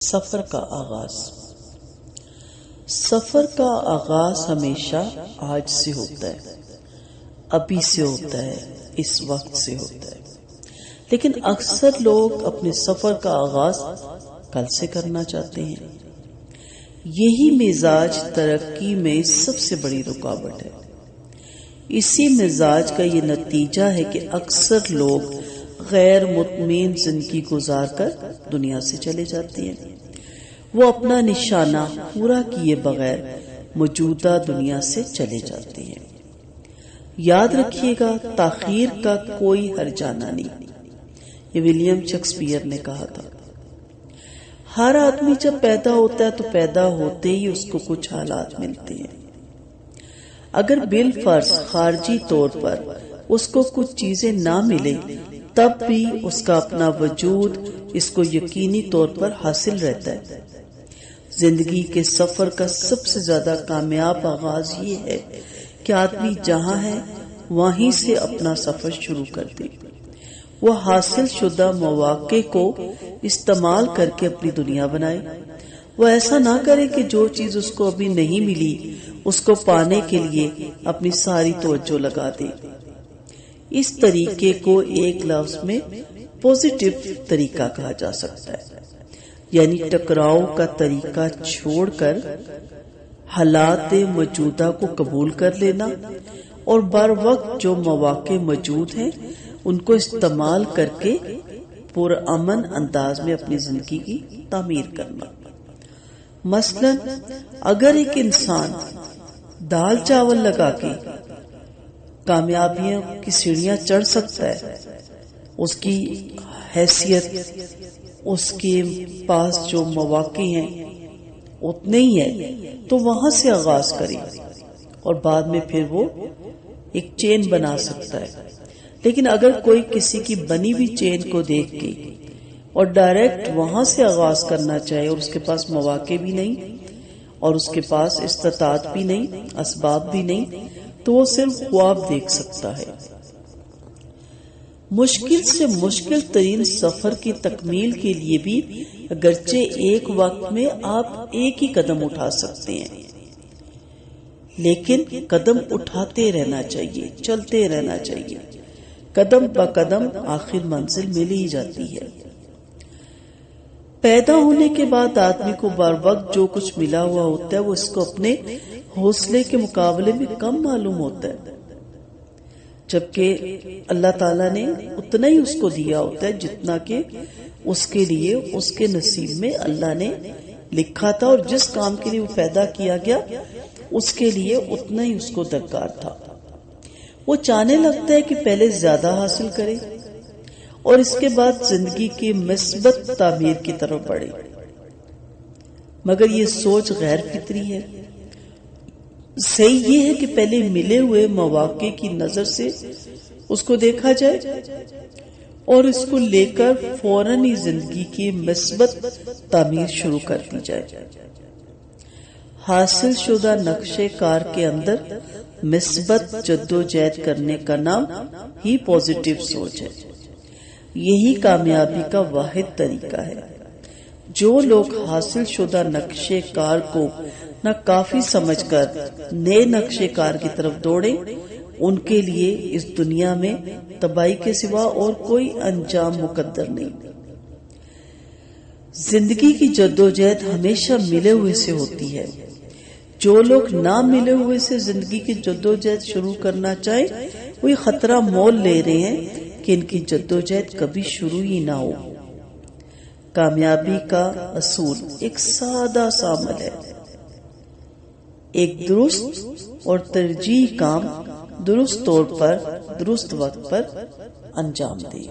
سفر کا آغاز۔ سفر کا آغاز ہمیشہ آج سے ہوتا ہے، ابھی سے ہوتا ہے، اس وقت سے ہوتا ہے، لیکن اکثر لوگ اپنے سفر کا آغاز کل سے کرنا چاہتے ہیں۔ یہی مزاج ترقی میں سب سے بڑی رکاوٹ ہے۔ اسی مزاج کا یہ نتیجہ ہے کہ اکثر لوگ غیر مطمئن زندگی گزار کر دنیا سے چلے جاتے ہیں۔ وہ اپنا نشانہ پورا کیے بغیر موجودہ دنیا سے چلے جاتے ہیں۔ یاد رکھیے گا، تاخیر کا کوئی ہرجانہ نہیں، یہ ولیم شیکسپیئر نے کہا تھا۔ ہر آدمی جب پیدا ہوتا ہے تو پیدا ہوتے ہی اس کو کچھ حالات ملتے ہیں۔ اگر بالفرض خارجی طور پر اس کو کچھ چیزیں نہ ملے، تب بھی اس کا اپنا وجود اس کو یقینی طور پر حاصل رہتا ہے۔ زندگی کے سفر کا سب سے زیادہ کامیاب آغاز یہ ہے کہ آدمی جہاں ہے وہیں سے اپنا سفر شروع کر دے۔ وہ حاصل شدہ مواقع کو استعمال کر کے اپنی دنیا بنائے۔ وہ ایسا نہ کرے کہ جو چیز اس کو ابھی نہیں ملی اس کو پانے کے لیے اپنی ساری توجہ لگا دے۔ اس طریقے کو ایک لفظ میں پوزیٹو طریقہ کہا جا سکتا ہے، یعنی ٹکراؤ کا طریقہ چھوڑ کر حالات موجودہ کو قبول کر لینا اور بر وقت جو مواقع موجود ہیں ان کو استعمال کر کے پرامن انداز میں اپنی زندگی کی تعمیر کرنا۔ مثلا اگر ایک انسان دال چاول لگا کے کامیابیوں کی سیڑھیاں چڑھ سکتا ہے، اس کی حیثیت، اس کے پاس جو مواقع ہیں اتنے ہی ہے، تو وہاں سے آغاز کرے اور بعد میں پھر وہ ایک چین بنا سکتا ہے۔ لیکن اگر کوئی کسی کی بنی ہوئی چین کو دیکھ کے اور ڈائریکٹ وہاں سے آغاز کرنا چاہے اور اس کے پاس مواقع بھی نہیں اور اس کے پاس استطاعت بھی نہیں، اسباب بھی نہیں، تو وہ صرف خواب دیکھ سکتا ہے۔ مشکل سے مشکل ترین سفر کی تکمیل کے لیے بھی اگرچہ ایک وقت میں آپ ایک ہی قدم اٹھا سکتے ہیں، لیکن قدم اٹھاتے رہنا چاہیے، چلتے رہنا چاہیے۔ قدم با قدم آخر منزل مل ہی جاتی ہے۔ پیدا ہونے کے بعد آدمی کو بر وقت جو کچھ ملا ہوا ہوتا ہے وہ اس کو اپنے حوصلے کے مقابلے میں کم معلوم ہوتا ہے، جبکہ اللہ تعالیٰ نے اتنا ہی اس کو دیا ہوتا ہے جتنا کہ اس کے لیے اس کے نصیب میں اللہ نے لکھا تھا، اور جس کام کے لیے وہ پیدا کیا گیا اس کے لیے اتنا ہی اس کو درکار تھا۔ وہ چاہنے لگتا ہے کہ پہلے زیادہ حاصل کرے اور اس کے بعد زندگی کی مثبت تعمیر کی طرف بڑھے، مگر یہ سوچ غیر فطری ہے۔ صحیح یہ ہے کہ پہلے ملے ہوئے مواقع کی نظر سے اس کو دیکھا جائے اور اس کو لے کر فوراً ہی زندگی کی مثبت تعمیر شروع کر دی جائے۔ حاصل شدہ نقشے کار کے اندر مثبت جدوجہد کرنے کا نام ہی پازیٹو سوچ ہے۔ یہی کامیابی کا واحد طریقہ ہے۔ جو لوگ حاصل شدہ نقشے کار کو ناکافی سمجھ کر نئے نقشے کار کی طرف دوڑیں، ان کے لیے اس دنیا میں تباہی کے سوا اور کوئی انجام مقدر نہیں۔ زندگی کی جدوجہد ہمیشہ ملے ہوئے سے ہوتی ہے۔ جو لوگ نہ ملے ہوئے سے زندگی کی جدوجہد شروع کرنا چاہیں، وہ یہ خطرہ مول لے رہے ہیں کہ ان کی جدوجہد کبھی شروع ہی نہ ہو۔ کامیابی کا اصول ایک سادہ سا عمل ہے، ایک درست اور ترجیحی کام درست طور پر درست وقت پر انجام دے۔